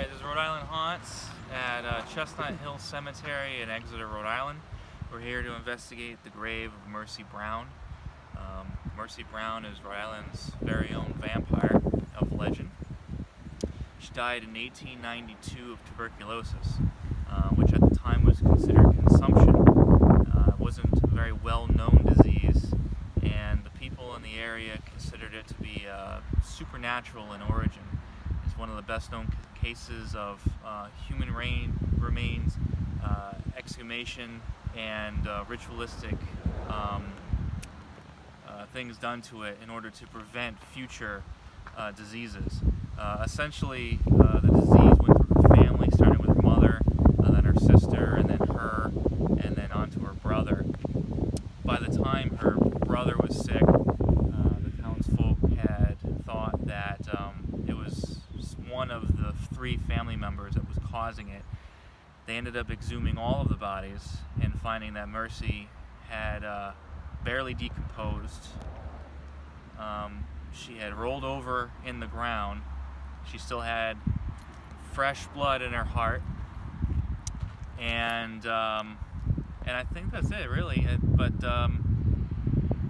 Alright, this is Rhode Island Haunts at Chestnut Hill Cemetery in Exeter, Rhode Island. We're here to investigate the grave of Mercy Brown. Mercy Brown is Rhode Island's very own vampire of legend. She died in 1892 of tuberculosis, which at the time was considered consumption. It wasn't a very well-known disease, and the people in the area considered it to be supernatural in origin. It's one of the best-known cases of human remains, exhumation, and ritualistic things done to it in order to prevent future diseases. Essentially, the disease went through her family, starting with her mother, then her sister, and then her, and then on to her brother. By the time her brother was sick, the townsfolk had thought that it was one of the three family members that was causing it. They ended up exhuming all of the bodies and finding that Mercy had barely decomposed. She had rolled over in the ground. She still had fresh blood in her heart, and I think that's it, really.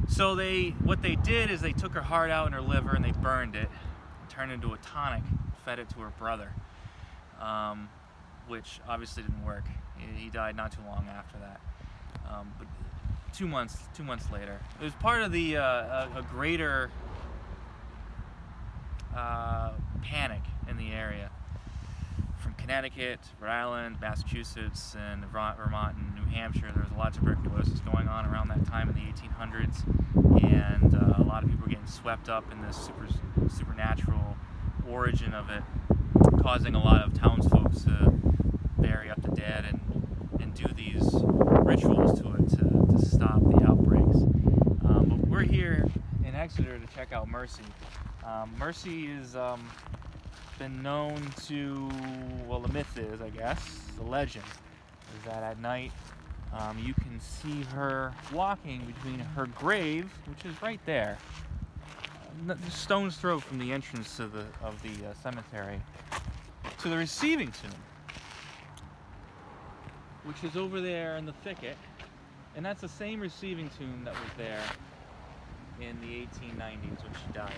So what they did is they took her heart out and her liver and they burned it, turned it into a tonic, fed it to her brother, which obviously didn't work. He died not too long after that. But 2 months later, it was part of the a greater panic in the area. From Connecticut, Rhode Island, Massachusetts, and Vermont and New Hampshire, there was a lot of tuberculosis going on around that time in the 1800s, and a lot of people were getting swept up in this supernatural origin of it, causing a lot of townsfolk to bury up the dead and do these rituals to it to stop the outbreaks. But we're here in Exeter to check out Mercy. Mercy is been known to, well, the myth is, I guess, the legend is that at night you can see her walking between her grave, which is right there, stone's throw from the entrance of the cemetery, to the receiving tomb, which is over there in the thicket, and that's the same receiving tomb that was there in the 1890s when she died.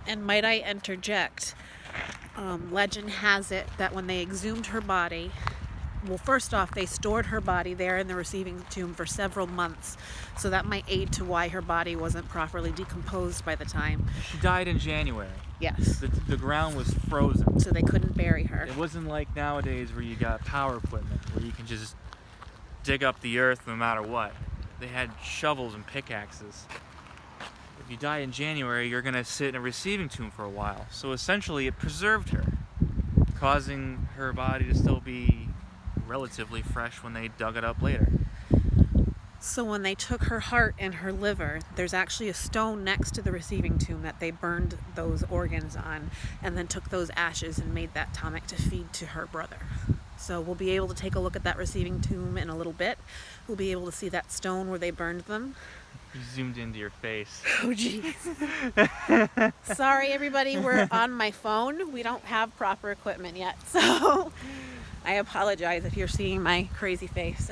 And might I interject, legend has it that when they exhumed her body, well, first off, they stored her body there in the receiving tomb for several months, so that might aid to why her body wasn't properly decomposed by the time. She died in January. Yes. The ground was frozen. So they couldn't bury her. It wasn't like nowadays where you got power equipment, where you can just dig up the earth no matter what. They had shovels and pickaxes. If you die in January, you're going to sit in a receiving tomb for a while. So essentially it preserved her, causing her body to still be relatively fresh when they dug it up later. So when they took her heart and her liver, there's actually a stone next to the receiving tomb that they burned those organs on, and then took those ashes and made that tonic to feed to her brother. So we'll be able to take a look at that receiving tomb in a little bit. We'll be able to see that stone where they burned them. You zoomed into your face. Oh, jeez. Sorry, everybody. We're on my phone. We don't have proper equipment yet, so I apologize if you're seeing my crazy face.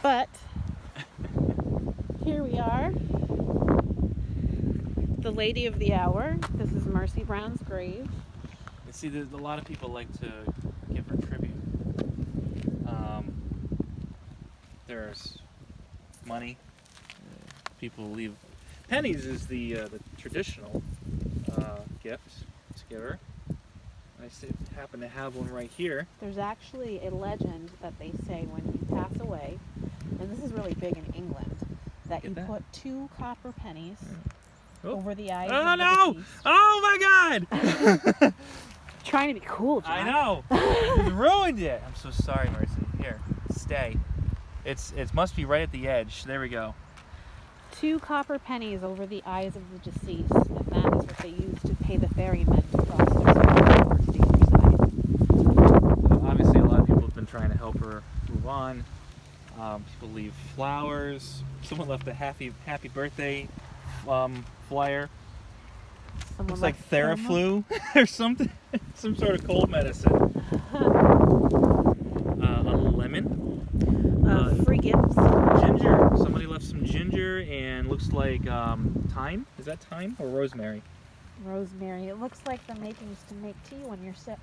But here we are. The lady of the hour. This is Mercy Brown's grave. You see, there's a lot of people like to give her tribute. There's money. People leave pennies is the traditional gift to give her. I happen to have one right here. There's actually a legend that they say when you pass away, and this is really big in England, that you put 2 copper pennies over the eyes of the deceased. Oh my God! Trying to be cool, John. I know. You ruined it. I'm so sorry, Mercy. Here, stay. It must be right at the edge. There we go. 2 copper pennies over the eyes of the deceased, and that is what they use to pay the ferrymen to cross their sword over to the other side. Obviously, a lot of people have been trying to help her move on. People leave flowers. Someone left a happy birthday flyer. Someone Looks like left them. Theraflu or something. Some sort of cold medicine. A lemon. Free gifts. Ginger. Somebody left some ginger and looks like thyme. Is that thyme or rosemary? Rosemary. It looks like the makings to make tea when you're sick.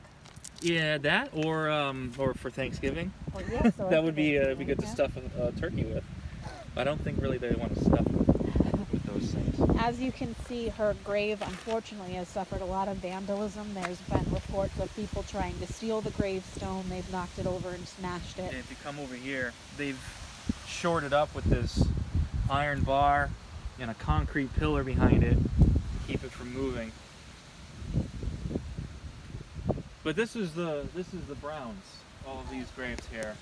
Yeah, that or for Thanksgiving. Well, yes, or That would be Thanksgiving, good to yeah. stuff a turkey with. I don't think really they want to stuff it with those things. As you can see, her grave unfortunately has suffered a lot of vandalism. There's been reports of people trying to steal the gravestone. They've knocked it over and smashed it. And if you come over here, they've shored it up with this iron bar and a concrete pillar behind it to keep it from moving. But this is the Browns. All of these graves here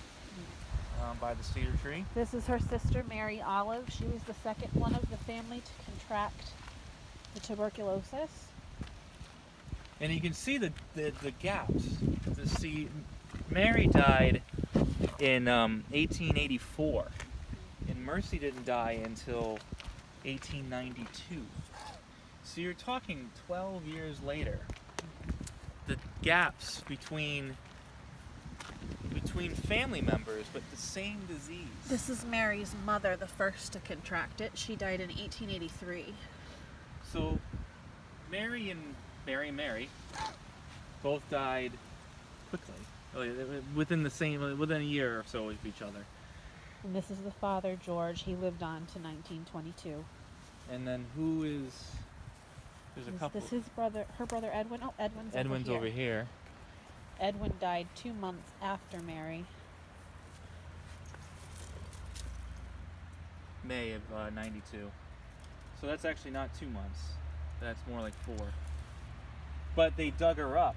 by the cedar tree. This is her sister, Mary Olive. She was the second one of the family to contract the tuberculosis. And you can see the gaps. Mary died in 1884, and Mercy didn't die until 1892. So you're talking 12 years later. The gaps between family members, but the same disease. This is Mary's mother, the first to contract it. She died in 1883. So Mary and Mary both died quickly, within a year or so of each other. And this is the father, George. He lived on to 1922. And then who is? There's a couple. This is her brother Edwin. Oh, Edwin's over here. Edwin died 2 months after Mary. May of 92. So that's actually not 2 months. That's more like 4. But they dug her up.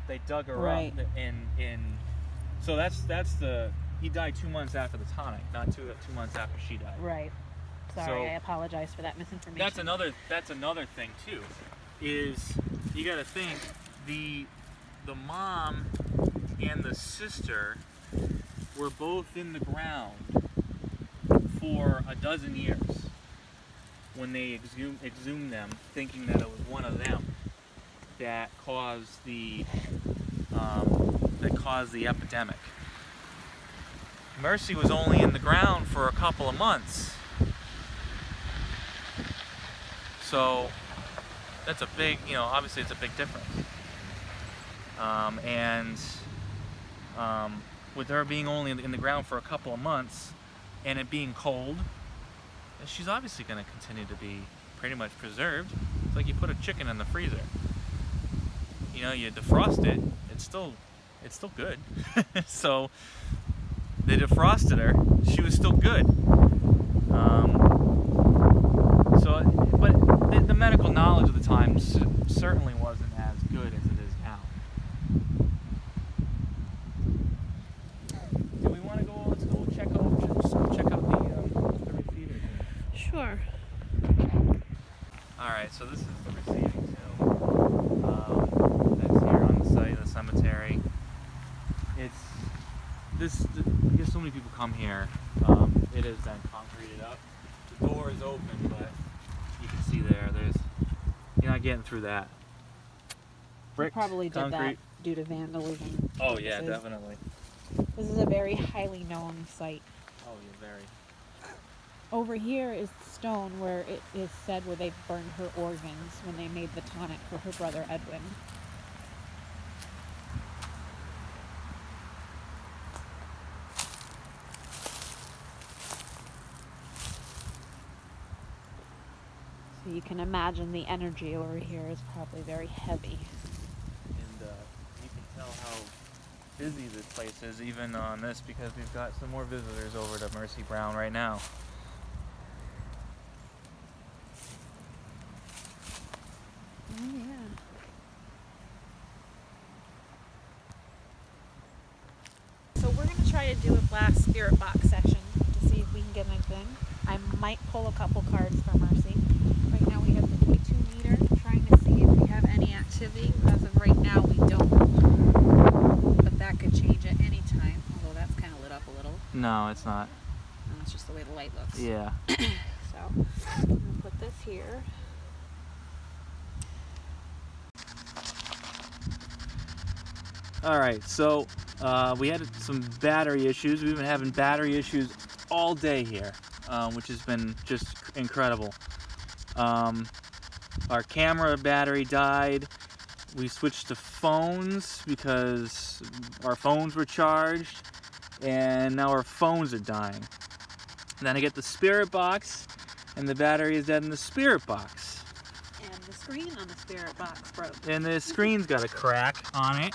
They dug her Right. up in. So that's he died 2 months after the tonic, not two months after she died. Right. Sorry, So- I apologize for that misinformation. That's another thing too, is you got to think the mom and the sister were both in the ground for a dozen years when they exhumed them, thinking that it was one of them that caused the epidemic. Mercy was only in the ground for a couple of months. So that's a big, obviously it's a big difference. With her being only in the ground for a couple of months and it being cold, she's obviously going to continue to be pretty much preserved. It's like you put a chicken in the freezer. You defrost it, it's still good. So they defrosted her, she was still good. But the medical knowledge of the time certainly wasn't as good as it is now. Do we want to go? Let's go check out the receiving tomb. Sure. All right, so this is the receiving tomb. That's here on the site of the cemetery. Because so many people come here. It has been concreted up. The door is open, but you can see you're not getting through that. Brick, Probably did concrete. that due to vandalism. Oh yeah, purposes. definitely. This is a very highly known site. Oh yeah, very. Over here is the stone where it is said where they burned her organs when they made the tonic for her brother Edwin. So you can imagine the energy over here is probably very heavy. And you can tell how busy this place is even on this because we've got some more visitors over to Mercy Brown right now. Oh yeah. So we're going to try to do a last spirit box session to see if we can get anything. I might pull a couple cards for Mercy. Right now we have the K2 meter, trying to see if we have any activity. As of right now we don't. But that could change at any time, although that's kind of lit up a little. No, it's not. That's just the way the light looks. Yeah. So I'm going to put this here. All right, so we had some battery issues. We've been having battery issues all day here, which has been just incredible. Our camera battery died. We switched to phones because our phones were charged, and now our phones are dying. And then I get the spirit box, and the battery is dead in the spirit box. And the screen on the spirit box broke. And the screen's got a crack on it.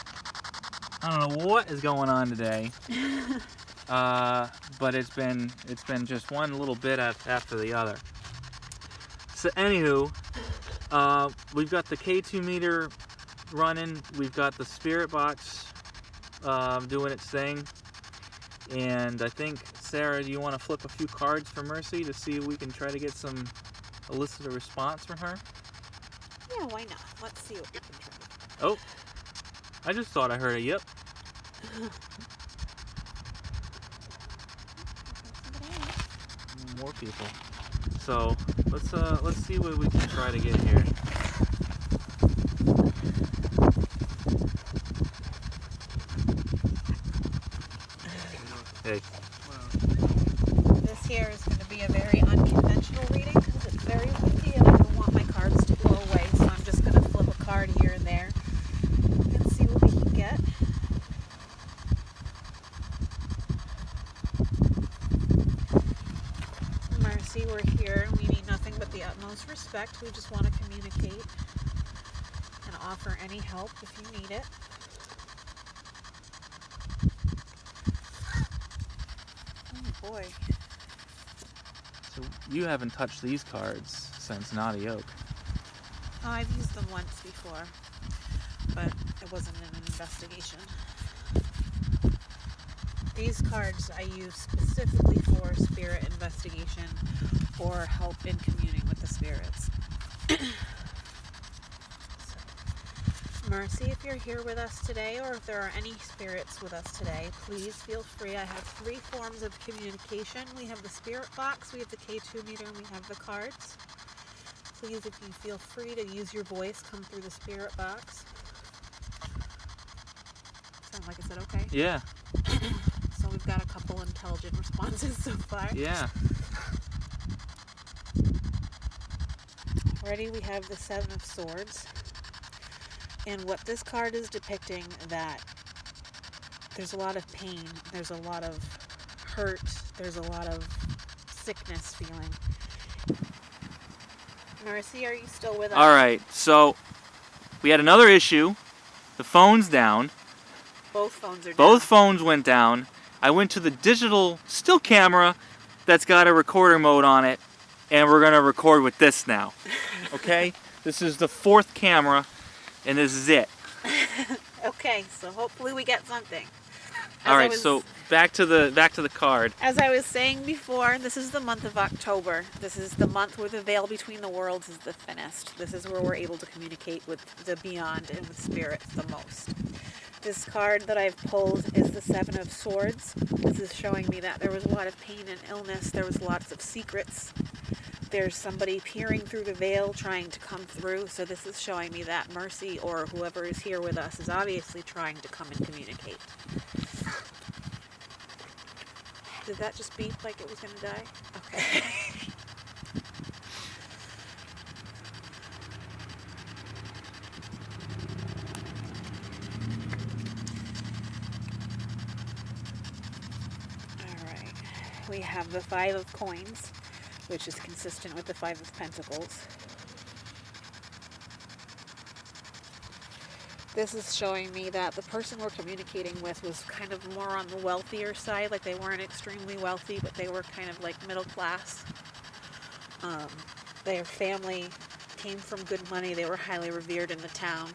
I don't know what is going on today. But it's been just one little bit after the other. So anywho, we've got the K2 meter running. We've got the spirit box doing its thing. And I think, Sarah, do you want to flip a few cards for Mercy to see if we can try to get elicit a response from her? Yeah, why not? Let's see what we can try. Oh, I just thought I heard a yep. More people. So let's see what we can try to get here. Hey. This here is going to be a very unconventional reading because it's very windy and I don't want my cards to blow away, so I'm just going to flip a card here and there and see what we can get. Mercy, we're here. We need nothing but the utmost respect. We just want to communicate and offer any help if you need it. Oh boy. So you haven't touched these cards since Naughty Oak. Oh, I've used them once before, but it wasn't an investigation. These cards I use specifically for spirit investigation or help in communing with the spirits. Mercy, if you're here with us today, or if there are any spirits with us today, please feel free. I have 3 forms of communication. We have the spirit box, we have the K2 meter, and we have the cards. Please, if you feel free to use your voice, come through the spirit box. Sound like I said okay? Yeah. So we've got a couple intelligent responses so far. Yeah. Ready? We have the 7 of Swords. And what this card is depicting, that there's a lot of pain, there's a lot of hurt, there's a lot of sickness feeling. Mercy, are you still with us? All right. So we had another issue. The phone's down. Both phones are down. Both phones went down. I went to the digital still camera that's got a recorder mode on it, and we're going to record with this now. Okay? This is the 4th camera, and this is it. Okay, so hopefully we get something. All right, so back to the card. As I was saying before, this is the month of October. This is the month where the veil between the worlds is the thinnest. This is where we're able to communicate with the beyond and with spirits the most. This card that I've pulled is the 7 of Swords. This is showing me that there was a lot of pain and illness. There was lots of secrets. There's somebody peering through the veil trying to come through. So this is showing me that Mercy, or whoever is here with us, is obviously trying to come and communicate. Did that just beep like it was going to die? Okay. Alright. We have the 5 of Coins, which is consistent with the 5 of Pentacles. This is showing me that the person we're communicating with was kind of more on the wealthier side. Like, they weren't extremely wealthy, but they were kind of like middle class. Their family came from good money. They were highly revered in the town.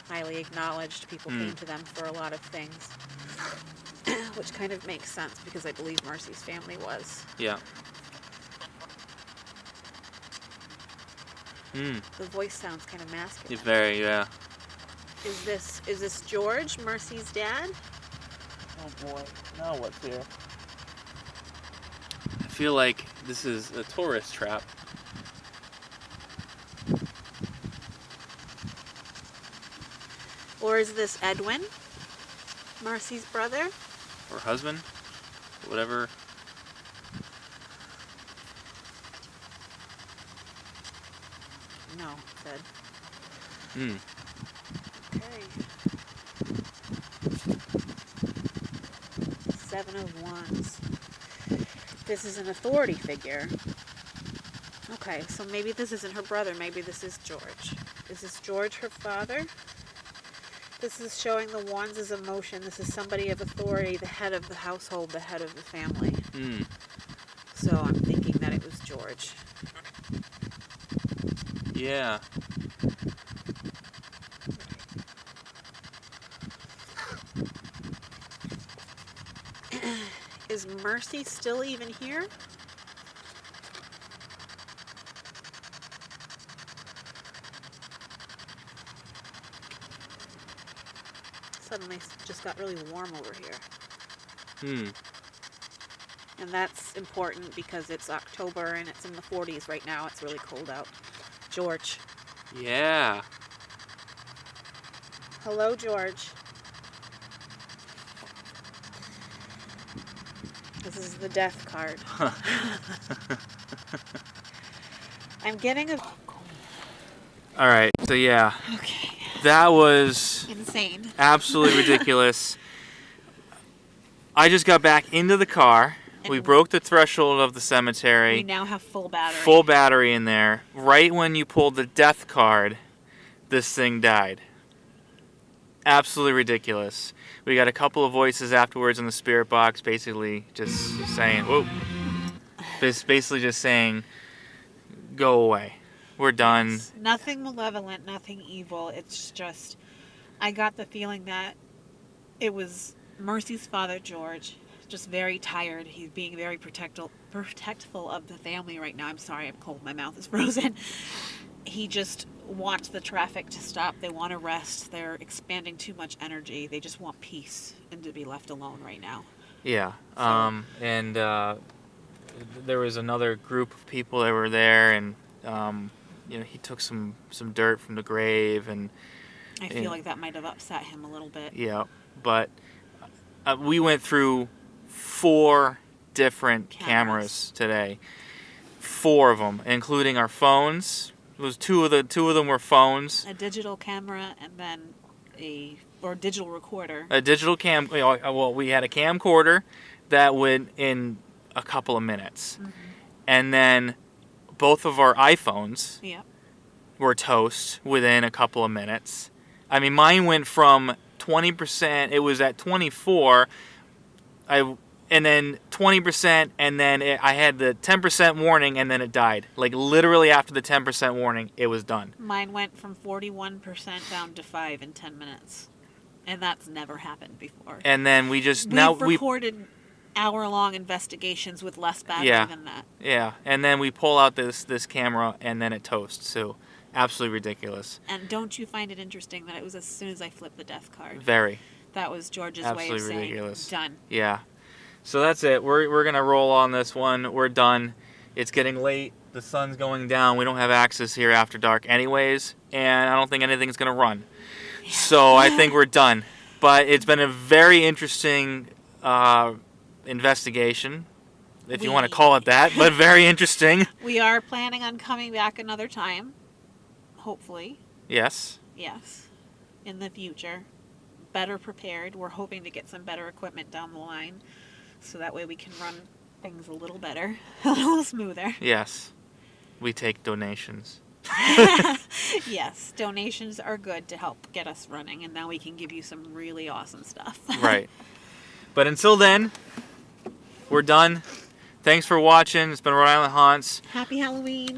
Highly acknowledged. People came to them for a lot of things. Which kind of makes sense because I believe Mercy's family was. Yeah. The voice sounds kind of masculine. Very, yeah. Is this George, Mercy's dad? Oh boy, now what's here? I feel like this is a tourist trap. Or is this Edwin? Marcy's brother? Or husband? Whatever. No, Ted. Hmm. Okay. 7 of Wands. This is an authority figure. Okay, so maybe this isn't her brother. Maybe this is George. Is this George her father? This is showing the Wands as emotion. This is somebody of authority, the head of the household, the head of the family. Hmm. So I'm thinking that it was George. Yeah. Is Mercy still even here? Suddenly just got really warm over here. Hmm. And that's important because it's October and it's in the 40s right now. It's really cold out. George. Yeah. Hello, George. This is the death card. I'm getting a... All right. So yeah, Okay. that was Insane. absolutely ridiculous. I just got back into the car. We broke the threshold of the cemetery. We now have full battery. Full battery in there. Right when you pulled the death card, this thing died. Absolutely ridiculous. We got a couple of voices afterwards in the spirit box, basically just saying, "Whoa!" Basically just saying, "Go away. We're done." It's nothing malevolent, nothing evil. It's just, I got the feeling that it was Mercy's father, George, just very tired. He's being very protectful of the family right now. I'm sorry, I'm cold. My mouth is frozen. He just wants the traffic to stop. They want to rest. They're expanding too much energy. They just want peace and to be left alone right now. Yeah. So- And there was another group of people that were there, and he took some dirt from the grave, and I feel like that might have upset him a little bit. yeah. But we went through 4 different cameras today. 4 of them, including our phones. It was two of them were phones. A digital camera and then or digital recorder. A digital well, we had a camcorder that went in a couple of minutes. Mm-hmm. And then both of our iPhones Yeah. were toast within a couple of minutes. I mean, mine went from 20%, it was at 24, and then 20%, and then I had the 10% warning, and then it died. Like, literally after the 10% warning, it was done. Mine went from 41% down to 5 in 10 minutes. And that's never happened before. And then we just... We've recorded hour-long investigations with less battery than that. Yeah, and then we pull out this camera, and then it toasts. So, absolutely ridiculous. And don't you find it interesting that it was as soon as I flipped the death card? Very. That was George's Absolutely way of saying, ridiculous. done. Yeah. So that's it. We're going to roll on this one. We're done. It's getting late. The sun's going down. We don't have access here after dark anyways, and I don't think anything's going to run. Yeah. So I think we're done. But it's been a very interesting investigation, if you want to call it that, but very interesting. We are planning on coming back another time, hopefully. Yes. Yes, in the future. Better prepared. We're hoping to get some better equipment down the line, so that way we can run things a little better, a little smoother. Yes. We take donations. Yes, donations are good to help get us running, and now we can give you some really awesome stuff. Right. But until then, we're done. Thanks for watching. It's been Rhode Island Haunts. Happy Halloween.